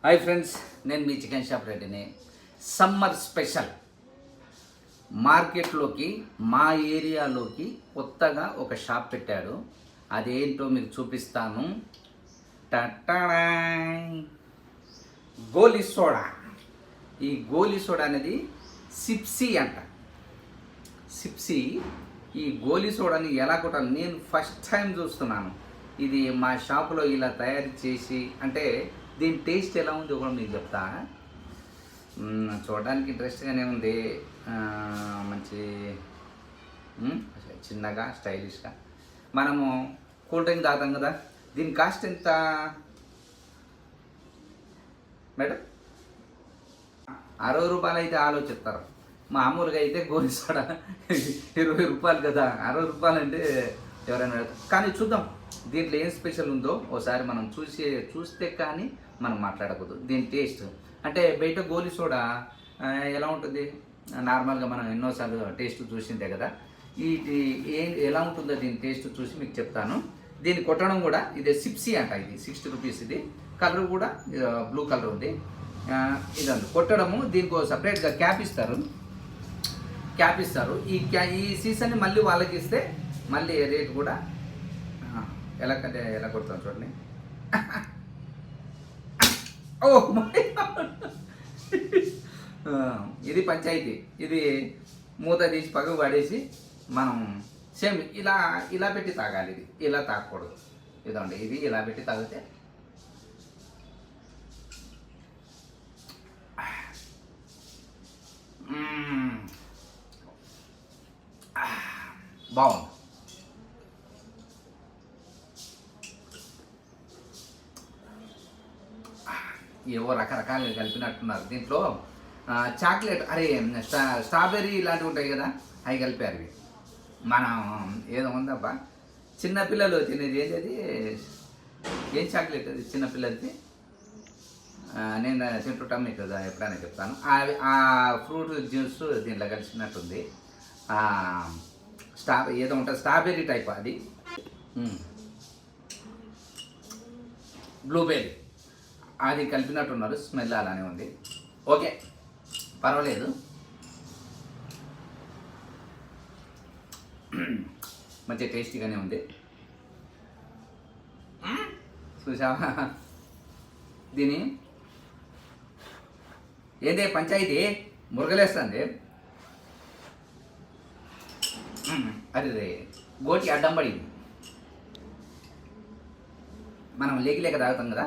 Hi friends, నేను మీ chicken shop రెడ్డిని. Summer special మార్కెట్లోకి మా ఏరియాలోకి కొత్తగా ఒక షాప్ పెట్టాడు. అదేంటో మీకు చూపిస్తాను. గోలీ సోడా. ఈ గోలీ సోడా అనేది సిప్సీ అంట. సిప్సీ. ఈ గోలీ సోడాని ఎలా కొట్టాలి నేను ఫస్ట్ టైం చూస్తున్నాను. ఇది మా షాపులో ఇలా తయారు చేసి, అంటే దీని టేస్ట్ ఎలా ఉందో కూడా మీకు చెప్తా. చూడడానికి ఇంట్రెస్ట్గానే ఉంది. మంచి చిన్నగా స్టైలిష్గా. మనము కూల్ డ్రింక్ తాగుతాం కదా, దీని కాస్ట్ ఎంత మేడం? 60 రూపాయలు అయితే ఆలోచిస్తారు. మామూలుగా అయితే గోలీ సోడా 20 రూపాయలు కదా. 60 రూపాయలు అంటే ఎవరైనా కానీ చూద్దాం దీంట్లో ఏం స్పెషల్ ఉందో ఒకసారి మనం చూస్తే కానీ మనం మాట్లాడకూడదు. దీని టేస్ట్ అంటే బయట గోలీ సోడా ఎలా ఉంటుంది నార్మల్గా మనం ఎన్నోసార్లు టేస్ట్ చూసిందే కదా. ఎలా ఉంటుందో దీని టేస్ట్ చూసి మీకు చెప్తాను. దీన్ని కొట్టడం కూడా ఇది సిప్సీ అంట. ఇది 60 రూపీస్. ఇది కలర్ కూడా బ్లూ కలర్ ఉంది. ఇదంతా కొట్టడము. దీనికి సపరేట్గా క్యాప్ ఇస్తారు. ఈ సీజన్ని మళ్ళీ వాళ్ళకి ఇస్తే మళ్ళీ రేట్ కూడా ఎలా కొడతాను చూడండి. ఓ ఇది పంచాయతీ. ఇది మూత తీసి పక్కకు పడేసి మనం సేమ్ ఇలా పెట్టి తాగాలి. ఇది ఇలా తాగకూడదు. ఇదండి, ఇది ఇలా పెట్టి తాగితే బాగుంది. ఏవో రకరకాలుగా కలిపినట్టున్నారు. దీంట్లో చాక్లెట్, స్ట్రాబెర్రీ ఇలాంటివి ఉంటాయి కదా, అవి కలిపారు. ఇవి మనం ఏదో ఉందబ్బా చిన్నపిల్లలు తినేది ఏంటి, ఏం చాక్లెట్ అది చిన్నపిల్లలది. నేను తింటుంటాం, మీకు ఎప్పుడైనా చెప్తాను. ఆ ఫ్రూట్ జ్యూస్ దీంట్లో కలిసినట్టుంది. ఏదో ఉంటుంది స్ట్రాబెర్రీ టైప్ అది. బ్లూబెర్రీ అది కలిపినట్టున్నారు. స్మెల్ అలానే ఉంది. ఓకే, పర్వాలేదు. మంచి టేస్టీగానే ఉంది. చూసావా దీని ఏందే పంచాయతీ మురగలేస్తుంది. అది గోటికి అడ్డం పడింది. మనం లేక తాగుతాం కదా,